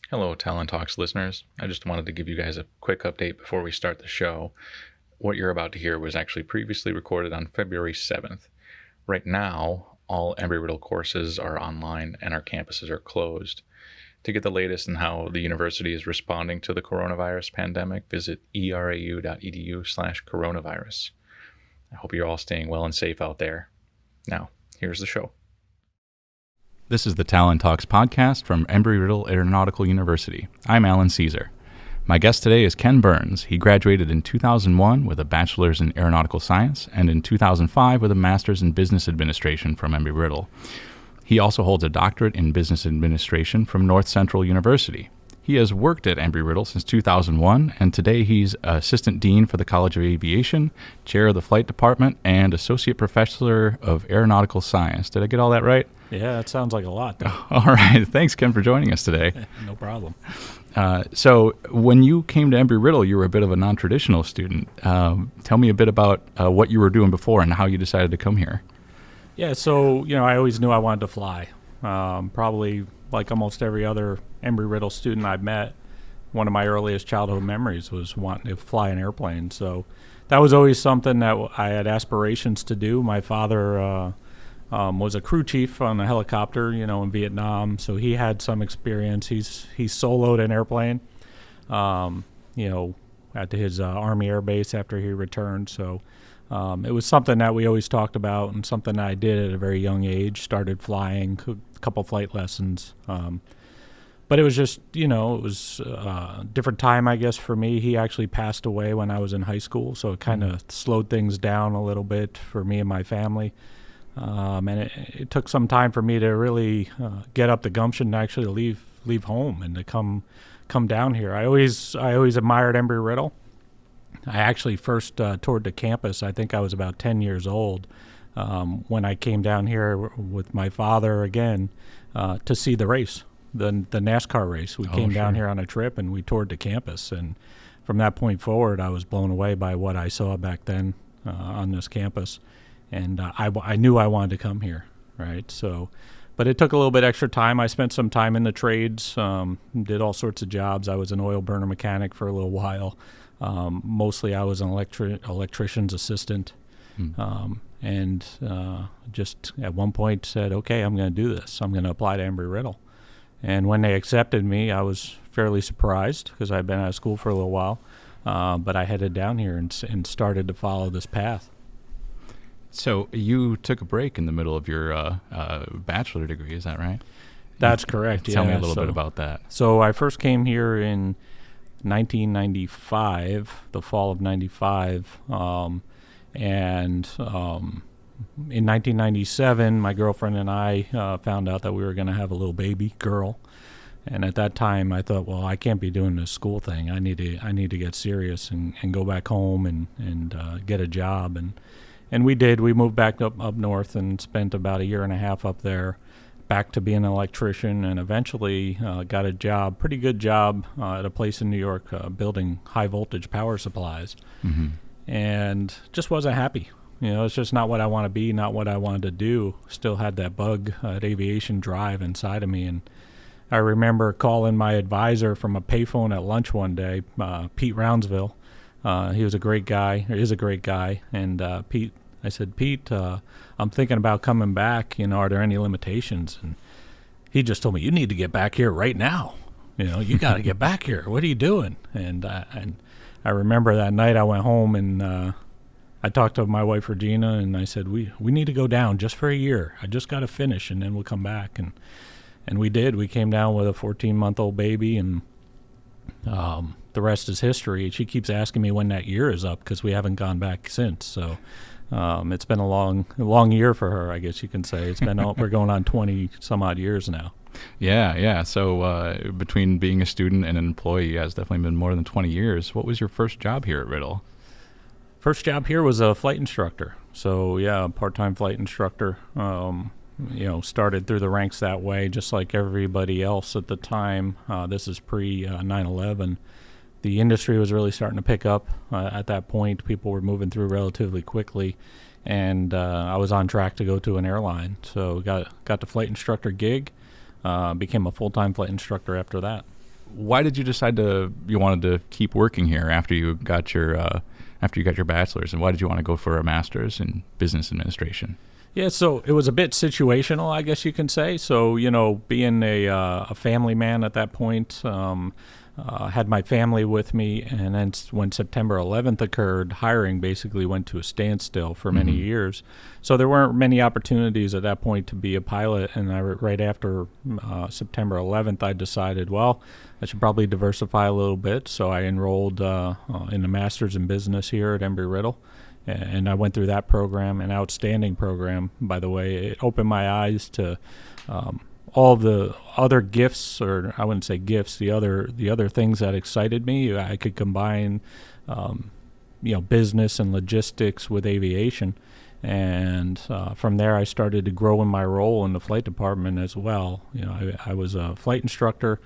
Hello, Talon Talks listeners. I just wanted to give you guys a quick update before we start the show. What you're about to hear was actually previously recorded on February 7th. Right now, all Embry-Riddle courses are online and our campuses are closed. To get the latest on how the university is responding to the coronavirus pandemic, visit erau.edu/coronavirus. I hope you're all staying well and safe out there. Now, here's the show. This is the Talon Talks podcast from Embry-Riddle Aeronautical University. I'm Alan Caesar. My guest today is Ken Byrnes. He graduated in 2001 with a bachelor's in aeronautical science and in 2005 with a master's in business administration from Embry-Riddle. He also holds a doctorate in business administration from North Central University. He has worked at Embry-Riddle since 2001, and today he's Assistant Dean for the College of Aviation, Chair of the Flight Department, and Associate Professor of Aeronautical Science. Did I get all that right? Yeah, that sounds like a lot. All right. Thanks, Ken, for joining us today. No problem. So when you came to Embry-Riddle, you were a bit of a non-traditional student. Tell me a bit about what you were doing before and how you decided to come here. Yeah, so, I always knew I wanted to fly. Probably like almost every other Embry-Riddle student I've met, one of my earliest childhood memories was wanting to fly an airplane. So that was always something that I had aspirations to do. My father was a crew chief on a helicopter, in Vietnam, so he had some experience. He soloed an airplane, at his Army Air Base after he returned. So it was something that we always talked about and something that I did at a very young age. Started flying, a couple flight lessons. But it was just, it was a different time, I guess, for me. He actually passed away when I was in high school, so it kind of slowed things down a little bit for me and my family. And it took some time for me to really get up the gumption to actually leave home and to come down here. I always admired Embry-Riddle. I actually first toured the campus. I think I was about 10 years old when I came down here with my father again to see the race, the NASCAR race. We came down here on a trip and we toured the campus. And from that point forward, I was blown away by what I saw back then on this campus. And I knew I wanted to come here, right? So, but it took a little bit extra time. I spent some time in the trades, did all sorts of jobs. I was an oil burner mechanic for a little while. Mostly I was an electrician's assistant. And just at one point said, okay, I'm going to do this. I'm going to apply to Embry-Riddle. And when they accepted me, I was fairly surprised because I'd been out of school for a little while. But I headed down here and started to follow this path. So you took a break in the middle of your bachelor degree, is that right? That's correct. Tell me a little bit about that. So I first came here in 1995, the fall of 95, and in 1997, my girlfriend and I found out that we were going to have a little baby girl. And at that time, I thought, well, I can't be doing this school thing. I need to get serious and go back home and get a job. And we did. We moved back up north and spent about a year and a half up there, back to being an electrician, and eventually got a job, pretty good job, at a place in New York building high voltage power supplies. Mm-hmm. And just wasn't happy. It's just not what I want to be, not what I wanted to do. Still had that bug at aviation drive inside of me. And I remember calling my advisor from a payphone at lunch one day, Pete Roundsville. He was a great guy, or is a great guy. And Pete, I said, Pete, I'm thinking about coming back. Are there any limitations? And he just told me, you need to get back here right now. You got to get back here. What are you doing? And I remember that night I went home and I talked to my wife, Regina, and I said, we need to go down just for a year. I just got to finish, and then we'll come back. And we did. We came down with a 14-month-old baby, and the rest is history. She keeps asking me when that year is up because we haven't gone back since. So it's been a long year for her, I guess you can say. It's been we're going on 20 some odd years now. Yeah. So between being a student and an employee, it's definitely been more than 20 years. What was your first job here at Riddle? First job here was a flight instructor. So yeah, part-time flight instructor. Started through the ranks that way, just like everybody else at the time. This is pre 9/11. The industry was really starting to pick up at that point. People were moving through relatively quickly, and I was on track to go to an airline. So got the flight instructor gig, became a full-time flight instructor after that. why did you decide you wanted to keep working here after you got your bachelor's, and why did you want to go for a master's in business administration? Yeah, so it was a bit situational, I guess you can say. So, being a family man at that point, had my family with me, and then when September 11th occurred, hiring basically went to a standstill for many years. So there weren't many opportunities at that point to be a pilot, and right after September 11th, I decided, well, I should probably diversify a little bit. So I enrolled in a master's in business here at Embry-Riddle, and I went through that program, an outstanding program, by the way. It opened my eyes to all of the other gifts, or I wouldn't say gifts, the other things that excited me. I could combine, business and logistics with aviation, and from there I started to grow in my role in the flight department as well. I was a flight instructor,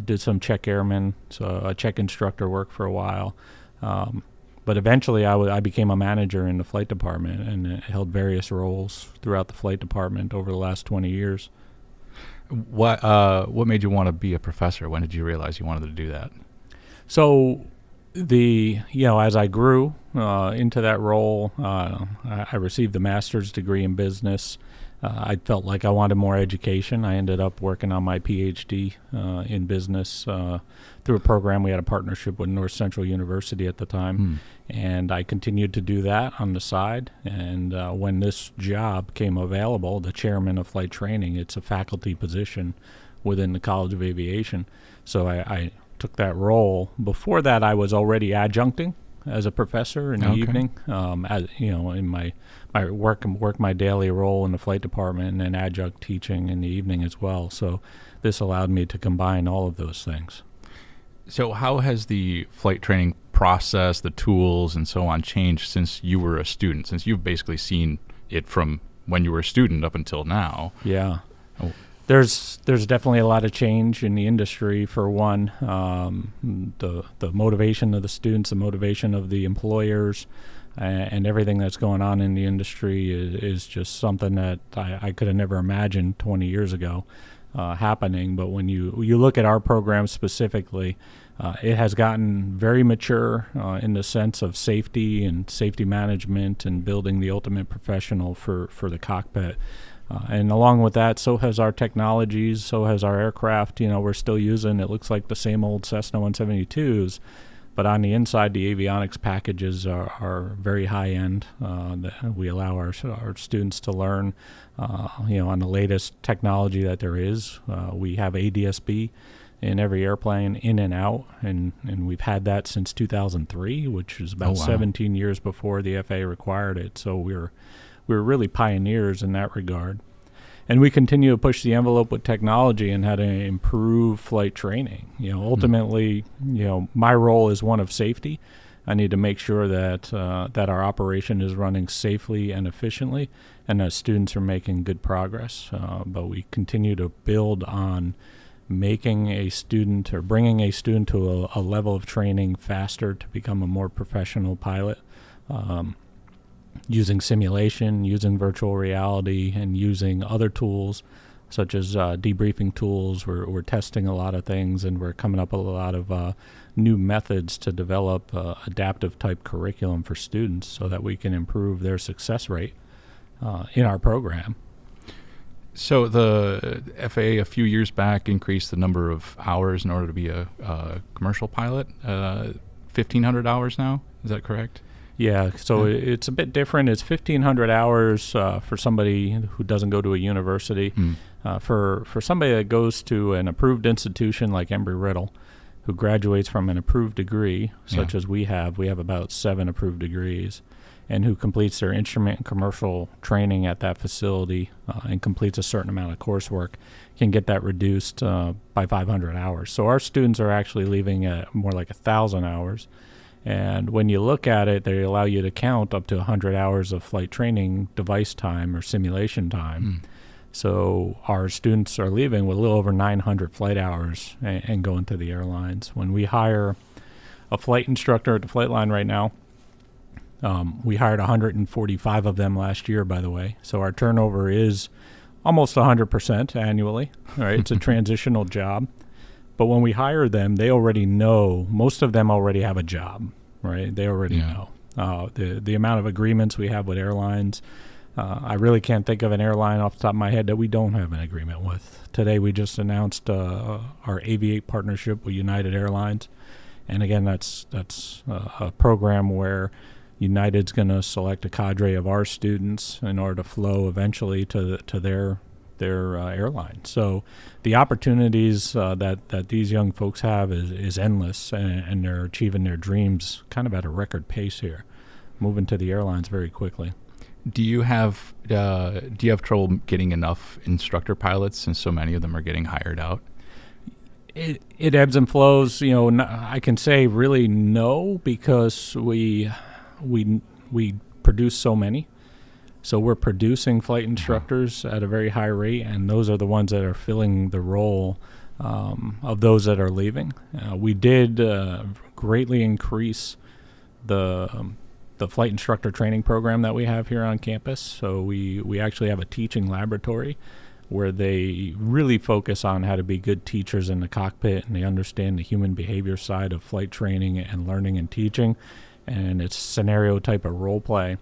did some check airman, so a check instructor work for a while, but eventually I became a manager in the flight department and held various roles throughout the flight department over the last 20 years. What made you want to be a professor? When did you realize you wanted to do that? So as I grew into that role, I received a master's degree in business. I felt like I wanted more education. I ended up working on my PhD in business through a program. We had a partnership with North Central University at the time, and I continued to do that on the side. And when this job came available, the chairman of flight training, it's a faculty position within the College of Aviation. So I took that role. Before that, I was already adjuncting as a professor in the evening, in my my daily role in the flight department, and then adjunct teaching in the evening as well. So this allowed me to combine all of those things. So how has the flight training process, the tools, and so on changed since you were a student, since you've basically seen it from when you were a student up until now? Yeah. There's definitely a lot of change in the industry. For one, the motivation of the students, the motivation of the employers, and everything that's going on in the industry is just something that I could have never imagined 20 years ago happening. But when you look at our program specifically, it has gotten very mature in the sense of safety and safety management and building the ultimate professional for the cockpit. And along with that, so has our technologies, so has our aircraft. We're still using, it looks like the same old Cessna 172s, but on the inside, the avionics packages are very high end. That we allow our students to learn, on the latest technology that there is. We have ADS-B in every airplane, in and out, and we've had that since 2003, which is about 17 years before the FAA required it. So we're really pioneers in that regard. And we continue to push the envelope with technology and how to improve flight training. Ultimately, my role is one of safety. I need to make sure that our operation is running safely and efficiently, and that students are making good progress. But we continue to build on making a student or bringing a student to a level of training faster to become a more professional pilot. Using simulation, using virtual reality, and using other tools such as debriefing tools. We're testing a lot of things, and we're coming up with a lot of new methods to develop adaptive type curriculum for students so that we can improve their success rate in our program. So the FAA a few years back increased the number of hours in order to be a commercial pilot, 1,500 hours now. Is that correct? Yeah, so it's a bit different. It's 1,500 hours for somebody who doesn't go to a university. For somebody that goes to an approved institution like Embry-Riddle, who graduates from an approved degree, such as we have about 7 approved degrees, and who completes their instrument and commercial training at that facility and completes a certain amount of coursework, can get that reduced by 500 hours. So our students are actually leaving at more like 1,000 hours. And when you look at it, they allow you to count up to 100 hours of flight training device time or simulation time. So our students are leaving with a little over 900 flight hours and going to the airlines. When we hire a flight instructor at the flight line right now, we hired 145 of them last year, by the way. So our turnover is almost 100% annually. All right, it's a transitional job. But when we hire them, they already know. Most of them already have a job, right? They already know. The amount of agreements we have with airlines, I really can't think of an airline off the top of my head that we don't have an agreement with. Today we just announced our Aviate partnership with United Airlines. And again, that's a program where United's going to select a cadre of our students in order to flow eventually to their airline. So the opportunities that these young folks have is endless, and they're achieving their dreams kind of at a record pace here, moving to the airlines very quickly. Do you have trouble getting enough instructor pilots since so many of them are getting hired out? It ebbs and flows. I can say really no, because we produce so many. So we're producing flight instructors at a very high rate, and those are the ones that are filling the role of those that are leaving. We did greatly increase the flight instructor training program that we have here on campus. So we actually have a teaching laboratory where they really focus on how to be good teachers in the cockpit, and they understand the human behavior side of flight training and learning and teaching. And it's scenario type of role play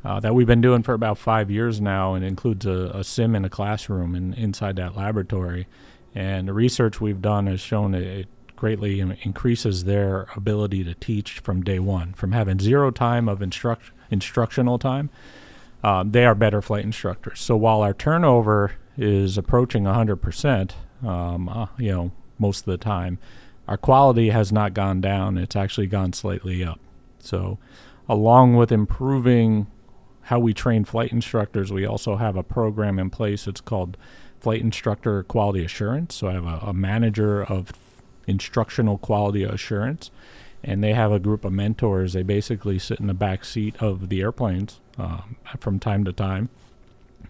that we've been doing for about 5 years now, and includes a sim in a classroom and inside that laboratory. And the research we've done has shown it greatly increases their ability to teach from day one. From having zero time of instructional time, they are better flight instructors. So while our turnover is approaching 100%, most of the time, our quality has not gone down. It's actually gone slightly up. So along with improving how we train flight instructors, we also have a program in place. It's called Flight Instructor Quality Assurance. So I have a manager of instructional quality assurance, and they have a group of mentors. They basically sit in the back seat of the airplanes from time to time,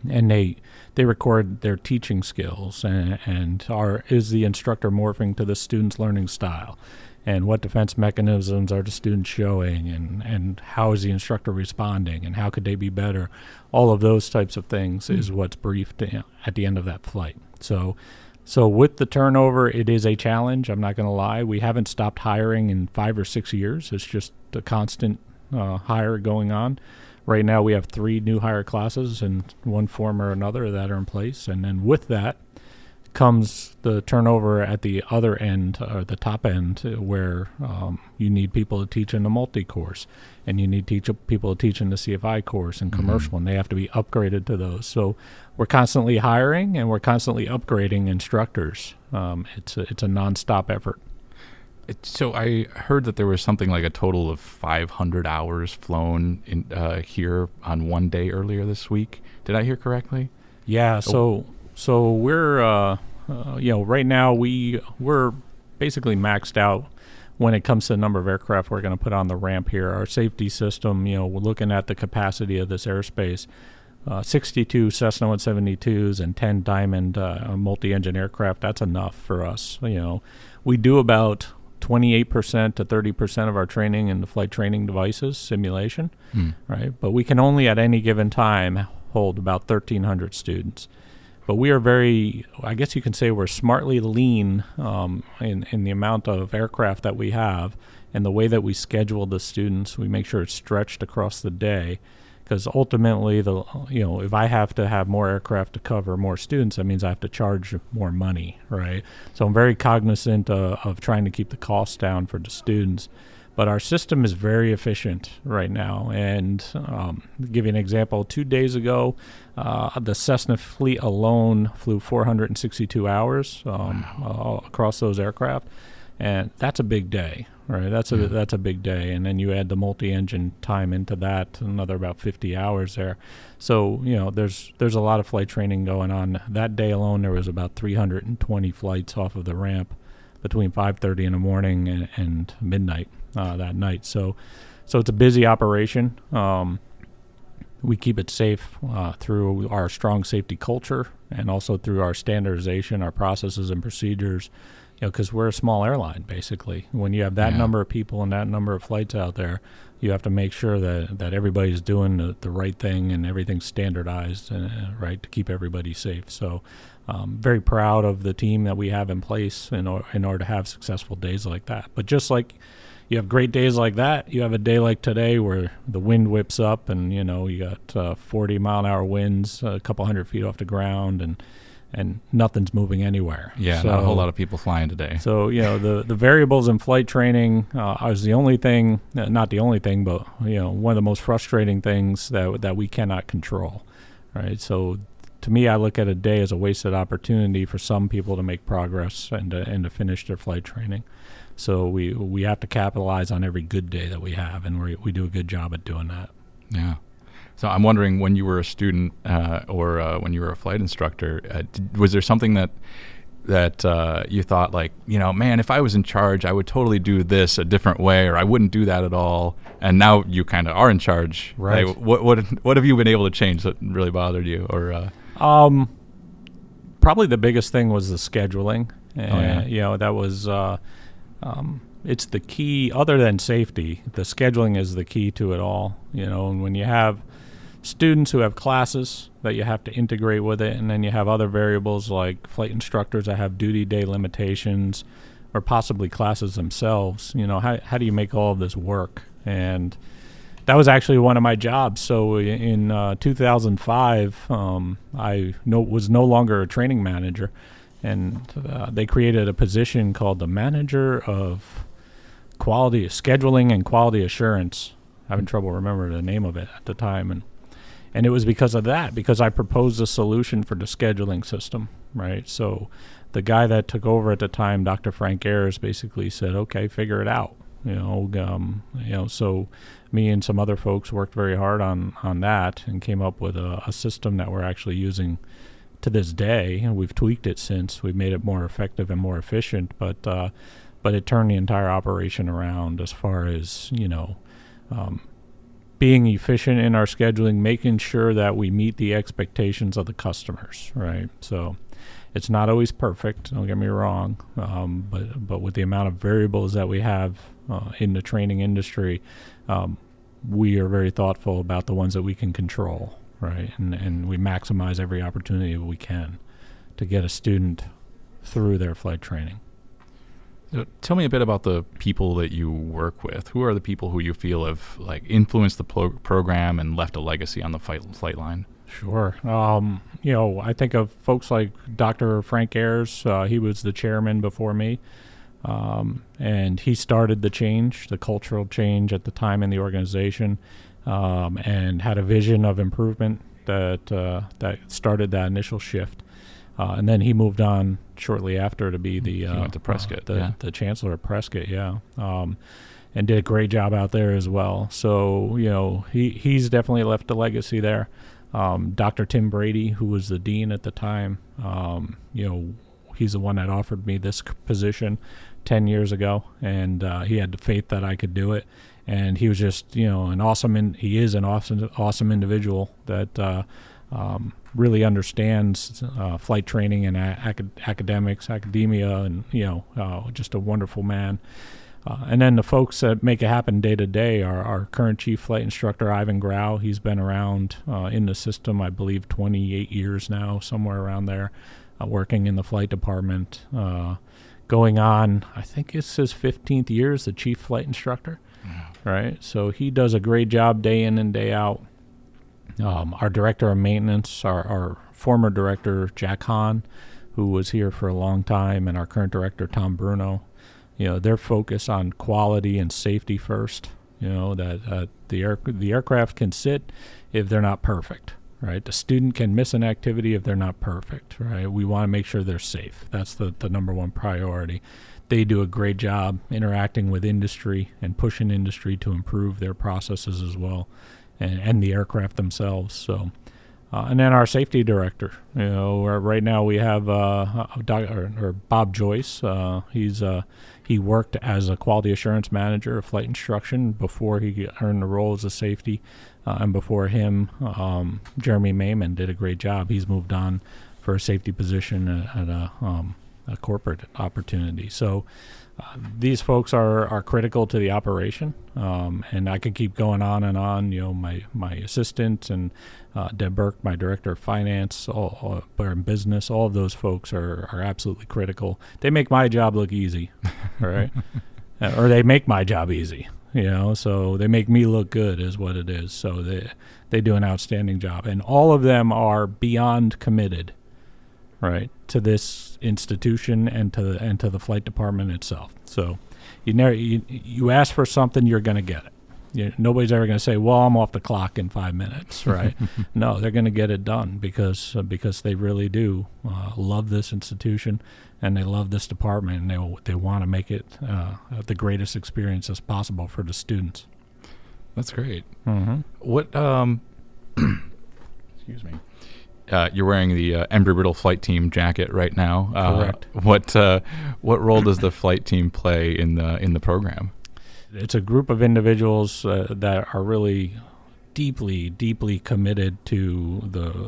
and they record their teaching skills and is the instructor morphing to the student's learning style, and what defense mechanisms are the students showing, and how is the instructor responding, and how could they be better. All of those types of things is what's briefed at the end of that flight. So with the turnover, it is a challenge. I'm not going to lie. We haven't stopped hiring in 5 or 6 years. It's just a constant hire going on. Right now we have 3 new hire classes in one form or another that are in place. And then with that comes the turnover at the other end, or the top end, where you need people to teach in the multi-course, and you need people to teach in the CFI course and commercial, and they have to be upgraded to those. So we're constantly hiring, and we're constantly upgrading instructors. It's a nonstop effort. So I heard that there was something like a total of 500 hours flown in, here on one day earlier this week. Did I hear correctly? Yeah. So we're right now we're basically maxed out when it comes to the number of aircraft we're going to put on the ramp here. Our safety system, we're looking at the capacity of this airspace. 62 Cessna 172s and 10 Diamond multi-engine aircraft. That's enough for us. We do about 28% to 30% of our training in the flight training devices simulation, right? But we can only at any given time hold about 1,300 students. But we are very, I guess you can say we're smartly lean in the amount of aircraft that we have, and the way that we schedule the students. We make sure it's stretched across the day, because ultimately, if I have to have more aircraft to cover more students, that means I have to charge more money, right? So I'm very cognizant of trying to keep the costs down for the students. But our system is very efficient right now. And to give you an example, 2 days ago, the Cessna fleet alone flew 462 hours across those aircraft. And that's a big day, right? That's a big day. And then you add the multi-engine time into that, another about 50 hours there. So, there's a lot of flight training going on. That day alone, there was about 320 flights off of the ramp between 5:30 in the morning and midnight that night. So it's a busy operation. We keep it safe through our strong safety culture, and also through our standardization, our processes and procedures. because we're a small airline, basically. When you have that number of people and that number of flights out there, you have to make sure that everybody's doing the right thing and everything's standardized, right, to keep everybody safe. So very proud of the team that we have in place in order to have successful days like that. But just like you have great days like that, you have a day like today where the wind whips up and, you got 40-mile-an-hour winds a couple hundred feet off the ground, and nothing's moving anywhere. Yeah, not a whole lot of people flying today. So, the variables in flight training is the only thing, not the only thing, but, one of the most frustrating things that we cannot control, right? So, to me, I look at a day as a wasted opportunity for some people to make progress and to finish their flight training. So, we have to capitalize on every good day that we have, and we do a good job at doing that. Yeah. So I'm wondering, when you were a student or when you were a flight instructor, was there something that you thought, like, man, if I was in charge, I would totally do this a different way, or I wouldn't do that at all? And now you kind of are in charge. Right. Like, what have you been able to change that really bothered you? Or probably the biggest thing was the scheduling. That was it's the key. Other than safety, the scheduling is the key to it all. And when you have students who have classes that you have to integrate with it, and then you have other variables like flight instructors that have duty day limitations, or possibly classes themselves, how do you make all of this work? And that was actually one of my jobs. So in 2005, I was no longer a training manager, and they created a position called the manager of quality scheduling and quality assurance. Having trouble remembering the name of it at the time, and it was because of that, because I proposed a solution for the scheduling system, right? So the guy that took over at the time, Dr. Frank Ayers, basically said, okay, figure it out. So me and some other folks worked very hard on that and came up with a system that we're actually using to this day. And we've tweaked it since. We've made it more effective and more efficient, but it turned the entire operation around as far as, being efficient in our scheduling, making sure that we meet the expectations of the customers, right? So it's not always perfect, don't get me wrong, but with the amount of variables that we have in the training industry, we are very thoughtful about the ones that we can control, right? And we maximize every opportunity we can to get a student through their flight training. So tell me a bit about the people that you work with. Who are the people who you feel have influenced the program and left a legacy on the flight line? Sure. I think of folks like Dr. Frank Ayers. He was the chairman before me, and he started the cultural change at the time in the organization, and had a vision of improvement that started that initial shift. And then he moved on shortly after to be he went to Prescott, the chancellor of Prescott, and did a great job out there as well. So, he's definitely left a legacy there. Dr. Tim Brady, who was the dean at the time, he's the one that offered me this position 10 years ago, and he had the faith that I could do it. And he was just, he is an awesome individual that really understands flight training and academia, and just a wonderful man. And then the folks that make it happen day to day are our current chief flight instructor, Ivan Grau. He's been around in the system, I believe, 28 years now, somewhere around there, working in the flight department, going on, I think it's his 15th year as the chief flight instructor, right? So he does a great job day in and day out. Our director of maintenance, our former director, Jack Hahn, who was here for a long time, and our current director, Tom Bruno, their focus on quality and safety first, that the aircraft can sit if they're not perfect, right? The student can miss an activity if they're not perfect, right? We want to make sure they're safe. That's the number one priority. They do a great job interacting with industry and pushing industry to improve their processes as well, and the aircraft themselves. So, and then our safety director, right now we have Bob Joyce. He worked as a quality assurance manager of flight instruction before he earned the role as a safety, and before him, Jeremy Mayman did a great job. He's moved on for a safety position at corporate opportunity. So these folks are critical to the operation, and I could keep going on and on. My assistant and Deb Burke, my director of finance, or in business, all of those folks are absolutely critical. They make my job look easy, right? Or they make my job easy, so they make me look good is what it is. So they do an outstanding job, and all of them are beyond committed, right, to this institution and to the flight department itself. So you ask for something, you're going to get it. Nobody's ever going to say, well, I'm off the clock in 5 minutes, right? No, they're going to get it done because they really do love this institution, and they love this department, and they want to make it the greatest experience as possible for the students. That's great. Mm-hmm. What excuse me. You're wearing the Embry-Riddle flight team jacket right now. Correct. What role does the flight team play in the program? It's a group of individuals that are really deeply, deeply committed to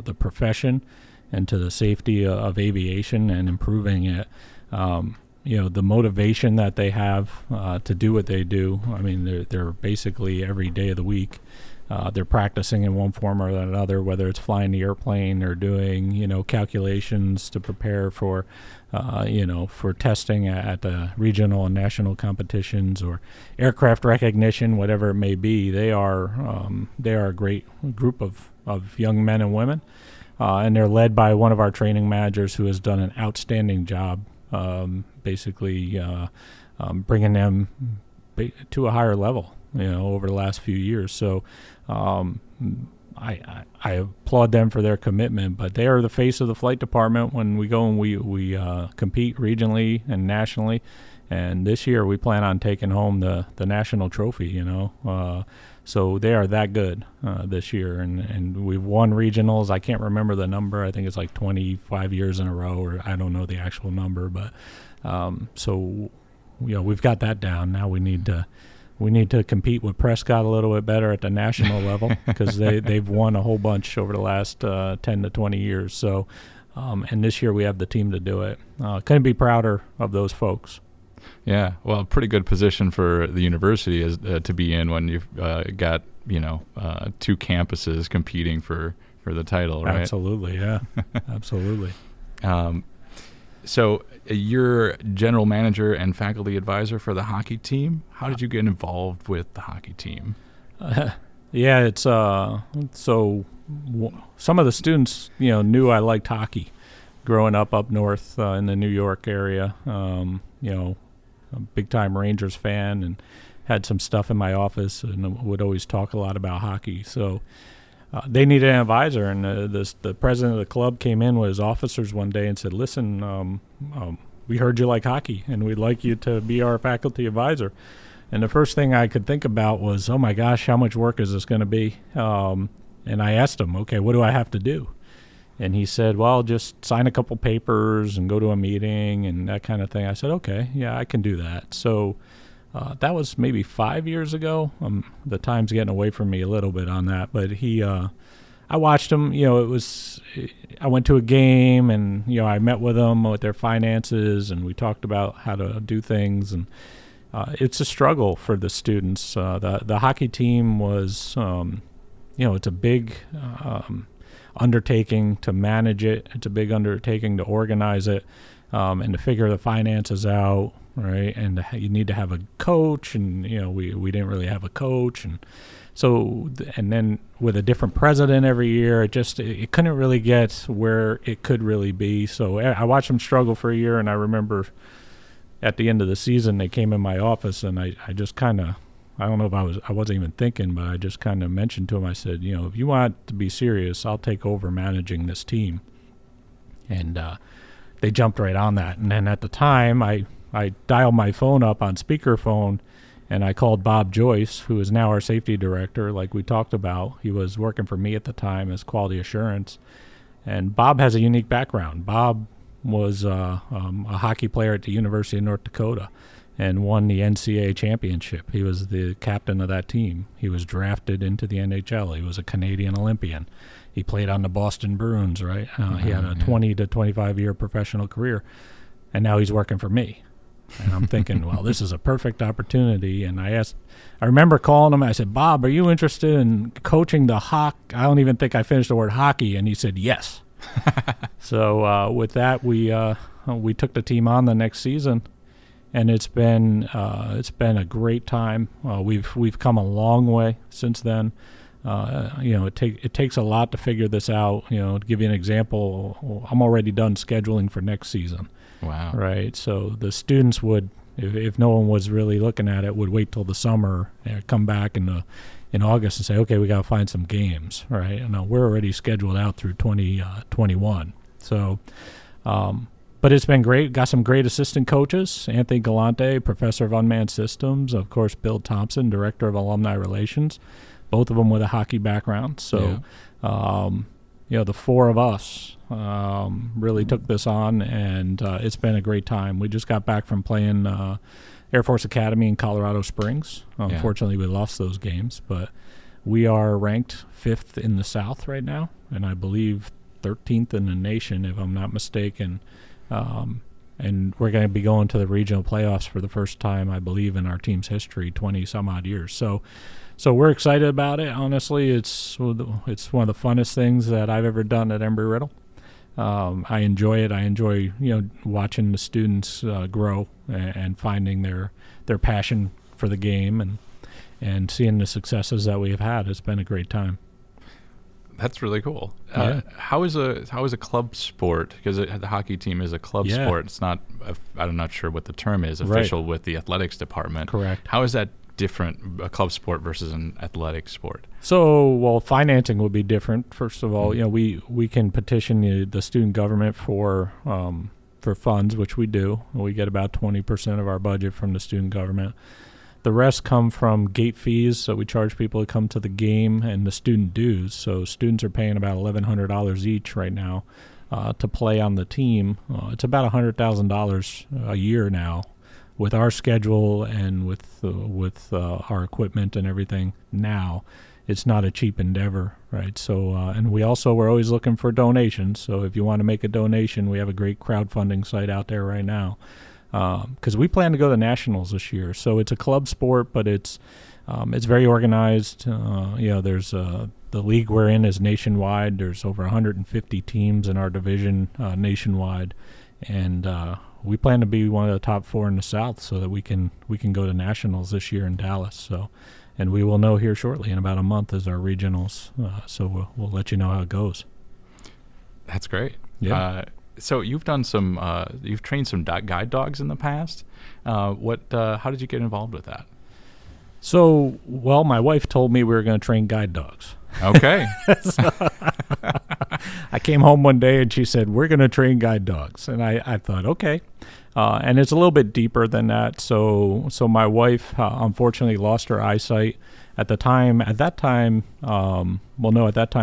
the profession and to the safety of aviation and improving it. The motivation that they have to do what they do. I mean, they're basically every day of the week. They're practicing in one form or another, whether it's flying the airplane or doing, calculations to prepare for, for testing at the regional and national competitions or aircraft recognition, whatever it may be. They are a great group of young men and women, and they're led by one of our training managers who has done an outstanding job, basically bringing them to a higher level, over the last few years. So I applaud them for their commitment, but they are the face of the flight department when we go and we compete regionally and nationally. And this year we plan on taking home the national trophy, so they are that good this year. And we've won regionals. I can't remember the number. I think it's like 25 years in a row, or I don't know the actual number. But we've got that down. Now we need to compete with Prescott a little bit better at the national level because they've won a whole bunch over the last 10 to 20 years. So, and this year we have the team to do it. Couldn't be prouder of those folks. Yeah, well, a pretty good position for the university is to be in when you've got two campuses competing for the title, right? Absolutely, yeah, absolutely. So you're general manager and faculty advisor for the hockey team. How did you get involved with the hockey team? It's so some of the students, knew I liked hockey growing up north in the New York area. A big-time Rangers fan and had some stuff in my office and would always talk a lot about hockey. So they needed an advisor, and the president of the club came in with his officers one day and said, listen, we heard you like hockey, and we'd like you to be our faculty advisor. And the first thing I could think about was, oh, my gosh, how much work is this going to be? And I asked him, okay, what do I have to do? And he said, well, just sign a couple papers and go to a meeting and that kind of thing. I said, okay, yeah, I can do that. So that was maybe 5 years ago. The time's getting away from me a little bit on that. But I watched him. I went to a game and, I met with them with their finances and we talked about how to do things. And it's a struggle for the students. The hockey team was, it's a big undertaking to manage it. It's a big undertaking to organize it and to figure the finances out, right? And you need to have a coach, and we didn't really have a coach, and so and then with a different president every year, it couldn't really get where it could really be. So I watched them struggle for a year, and I remember at the end of the season they came in my office, and I just kind of, I don't know if I wasn't even thinking, but I just kind of mentioned to him, I said, if you want to be serious, I'll take over managing this team. And they jumped right on that. And then at the time, I dialed my phone up on speakerphone, and I called Bob Joyce, who is now our safety director, like we talked about. He was working for me at the time as quality assurance. And Bob has a unique background. Bob was a hockey player at the University of North Dakota and won the NCAA championship. He was the captain of that team. He was drafted into the NHL. He was a Canadian Olympian. He played on the Boston Bruins, right? He had a 20 to 25-year professional career. and now he's working for me. And I'm thinking, well, this is a perfect opportunity. And I remember calling him. I said, Bob, are you interested in coaching the hockey? I don't even think I finished the word hockey. And he said, yes. So with that, we took the team on the next season, and it's been a great time. We've come a long way since then. It takes a lot to figure this out. To give you an example, I'm already done scheduling for next season. Wow. Right. So the students would, if no one was really looking at it, would wait till the summer and come back in August and say, okay, we got to find some games. Right. And we're already scheduled out through 2021. So, but it's been great. Got some great assistant coaches. Anthony Galante, professor of unmanned systems. Of course, Bill Thompson, director of alumni relations. Both of them with a hockey background. So, the four of us really took this on, and it's been a great time. We just got back from playing Air Force Academy in Colorado Springs. Unfortunately, we lost those games, but we are ranked 5th in the South right now, and I believe 13th in the nation, if I'm not mistaken. And we're going to be going to the regional playoffs for the first time, I believe, in our team's history, 20-some-odd years. So we're excited about it. Honestly, it's one of the funnest things that I've ever done at Embry-Riddle. I enjoy it. I enjoy watching the students grow and finding their passion for the game and seeing the successes that we've had. It's been a great time. That's really cool. Yeah. How is a club sport? Because the hockey team is a club sport. It's not. I'm not sure what the term is official with the athletics department. Correct. How is that different, a club sport versus an athletic sport? So, financing would be different. First of all, we can petition the student government for funds, which we do. We get about 20% of our budget from the student government. The rest come from gate fees, so we charge people to come to the game, and the student dues. So students are paying about $1,100 each right now to play on the team. It's about $100,000 a year now, with our schedule and with our equipment and everything. Now, it's not a cheap endeavor, right? So, and we're always looking for donations. So if you want to make a donation, we have a great crowdfunding site out there right now. Because we plan to go to nationals this year, so it's a club sport, but it's very organized. There's the league we're in is nationwide. There's over 150 teams in our division nationwide, and we plan to be one of the top 4 in the South, so that we can go to nationals this year in Dallas. So, and we will know here shortly in about a month as our regionals. So we'll let you know how it goes. That's great. Yeah. So you've done you've trained some guide dogs in the past. How did you get involved with that? So, my wife told me we were going to train guide dogs. Okay. I came home one day and she said, we're going to train guide dogs. And I thought, okay. And it's a little bit deeper than that. So my wife, unfortunately, lost her eyesight at the time. At that time,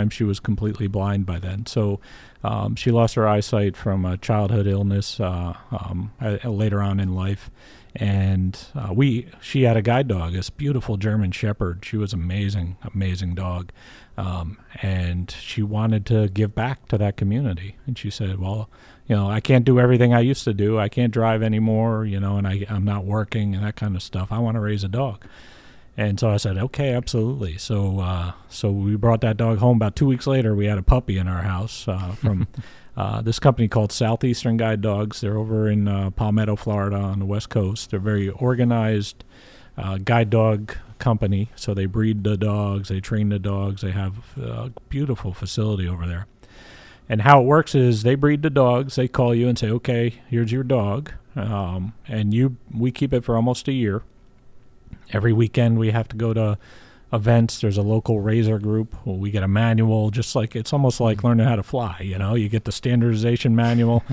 she was completely blind by then. So she lost her eyesight from a childhood illness later on in life. And she had a guide dog, this beautiful German Shepherd. She was amazing dog. And she wanted to give back to that community. And she said, well, I can't do everything I used to do. I can't drive anymore, and I'm not working and that kind of stuff. I want to raise a dog. And so I said, okay, absolutely. So we brought that dog home. About 2 weeks later, we had a puppy in our house from this company called Southeastern Guide Dogs. They're over in Palmetto, Florida on the West Coast. They're a very organized guide dog company. So they breed the dogs, they train the dogs. They have a beautiful facility over there. And how it works is they breed the dogs. They call you and say, okay, here's your dog. And we keep it for almost a year. Every weekend we have to go to events. There's a local raiser group. We get a manual, it's almost like learning how to fly. You get the standardization manual.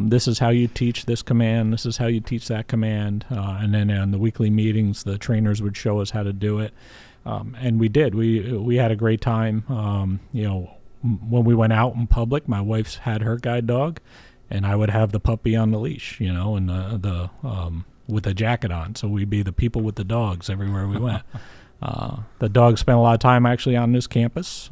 This is how you teach this command. This is how you teach that command. And then on the weekly meetings, the trainers would show us how to do it. And we did. We had a great time. When we went out in public, my wife's had her guide dog, and I would have the puppy on the leash, and the with a jacket on. So we'd be the people with the dogs everywhere we went. The dogs spent a lot of time actually on this campus,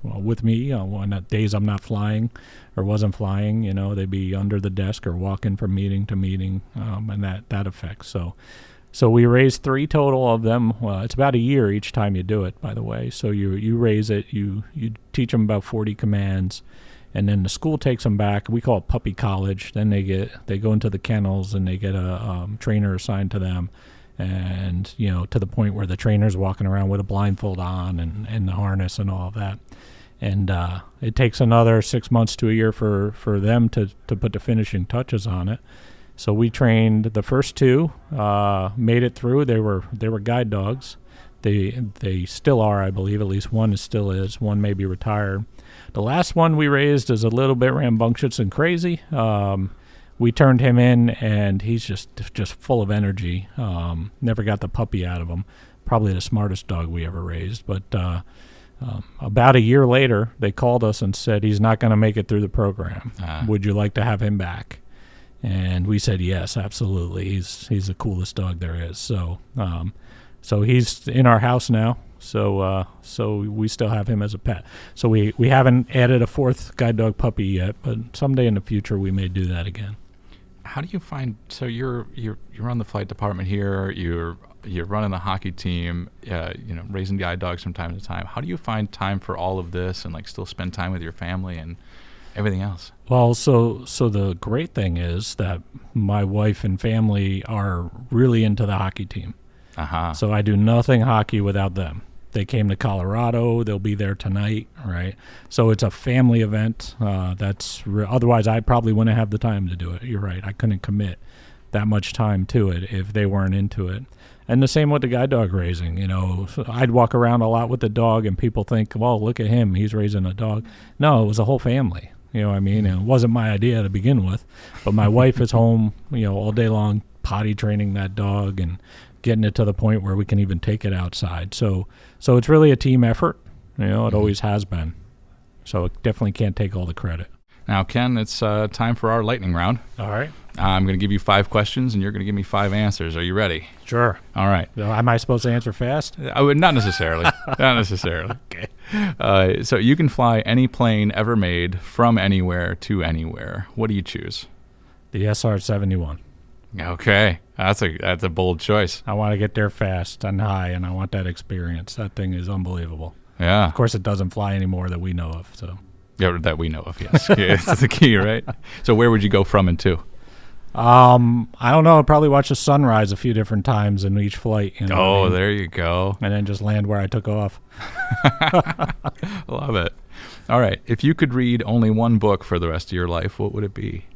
with me on days I'm not flying or wasn't flying. They'd be under the desk or walking from meeting to meeting, and that affects. So we raised 3 total of them. Well, it's about a year each time you do it, by the way. So you raise it, you teach them about 40 commands, and then the school takes them back. We call it puppy college. Then they go into the kennels and they get a trainer assigned to them, and to the point where the trainer's walking around with a blindfold on and the harness and all of that. And it takes another 6 months to a year for them to put the finishing touches on it. So we trained the first 2, made it through. They were guide dogs. They still are, I believe. At least one still is. One may be retired. The last one we raised is a little bit rambunctious and crazy. We turned him in, and he's just full of energy. Never got the puppy out of him. Probably the smartest dog we ever raised. But about a year later, they called us and said he's not going to make it through the program. Would you like to have him back? And we said yes, absolutely. He's the coolest dog there is. So he's in our house now. So we still have him as a pet. So we haven't added a 4th guide dog puppy yet, but someday in the future we may do that again. How do you find? So you're on the flight department here. You're running the hockey team. Raising guide dogs from time to time. How do you find time for all of this and still spend time with your family and everything else? Well, so the great thing is that my wife and family are really into the hockey team. So I do nothing hockey without them. They came to Colorado. They'll be there tonight, right? So it's a family event. Otherwise, I probably wouldn't have the time to do it. You're right. I couldn't commit that much time to it if they weren't into it. And the same with the guide dog raising. I'd walk around a lot with the dog, and people think, well, look at him. He's raising a dog. No, it was a whole family. You know what I mean? And it wasn't my idea to begin with. But my wife is home, all day long potty training that dog and getting it to the point where we can even take it outside. So it's really a team effort. It always has been. So it definitely can't take all the credit. Now, Ken, it's time for our lightning round. All right. I'm going to give you 5 questions, and you're going to give me 5 answers. Are you ready? Sure. All right. Am I supposed to answer fast? I would not necessarily. Not necessarily. Okay. So you can fly any plane ever made from anywhere to anywhere. What do you choose? The SR-71. Okay. That's a bold choice. I want to get there fast and high, and I want that experience. That thing is unbelievable. Yeah. Of course, it doesn't fly anymore that we know of. So. Yeah, that we know of, yes. Yeah, that's the key, right? So where would you go from and to? I don't know. I'd probably watch the sunrise a few different times in each flight. There you go. And then just land where I took off. Love it. All right. If you could read only one book for the rest of your life, what would it be?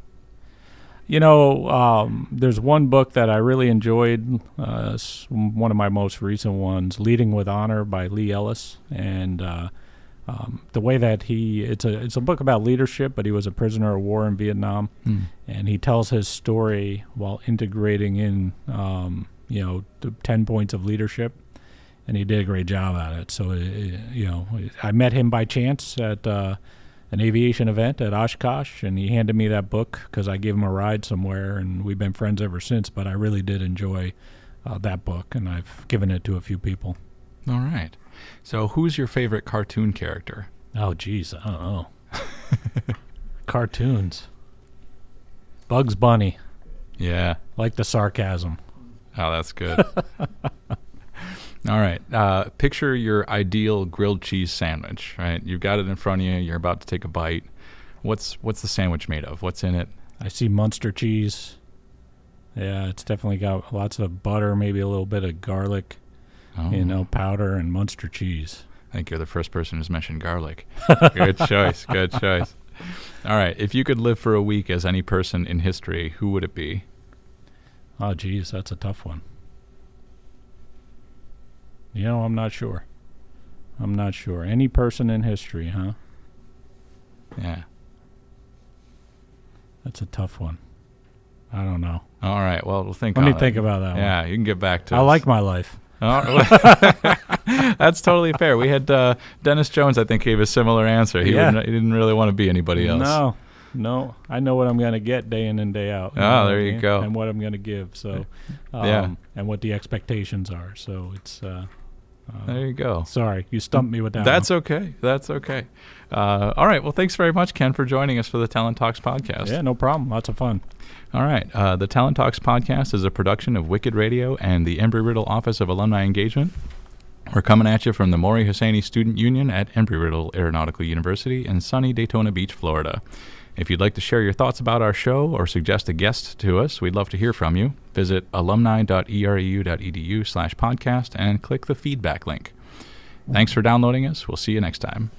There's one book that I really enjoyed. One of my most recent ones, Leading with Honor by Lee Ellis. And the way that it's a book about leadership, but he was a prisoner of war in Vietnam, and he tells his story while integrating in, the 10 points of leadership, and he did a great job at it. So, I met him by chance at an aviation event at Oshkosh, and he handed me that book because I gave him a ride somewhere, and we've been friends ever since. But I really did enjoy that book, and I've given it to a few people. All right. So who's your favorite cartoon character? Oh, geez, I don't know. Cartoons. Bugs Bunny. Yeah. Like the sarcasm. Oh, that's good. All right. Picture your ideal grilled cheese sandwich, right? You've got it in front of you. You're about to take a bite. What's the sandwich made of? What's in it? I see Munster cheese. Yeah, it's definitely got lots of butter, maybe a little bit of garlic. Powder and Munster cheese. I think you're the first person who's mentioned garlic. Good choice. Good choice. All right. If you could live for a week as any person in history, who would it be? Oh, geez, that's a tough one. I'm not sure. Any person in history, huh? Yeah. That's a tough one. I don't know. All right. Well, we'll think. Let me think about that one. Yeah, you can get back to I like my life. That's totally fair. We had Dennis Jones, I think, gave a similar answer. He didn't really want to be anybody else. No. I know what I'm going to get day in and day out. There you go. And what I'm going to give. So, and what the expectations are. So it's. There you go. Sorry, you stumped me with that. That's okay. That's okay. All right. Well, thanks very much, Ken, for joining us for the Talent Talks podcast. Yeah, no problem. Lots of fun. All right. The Talent Talks podcast is a production of Wicked Radio and the Embry-Riddle Office of Alumni Engagement. We're coming at you from the Maury Husseini Student Union at Embry-Riddle Aeronautical University in sunny Daytona Beach, Florida. If you'd like to share your thoughts about our show or suggest a guest to us, we'd love to hear from you. Visit alumni.ereu.edu/podcast and click the feedback link. Thanks for downloading us. We'll see you next time.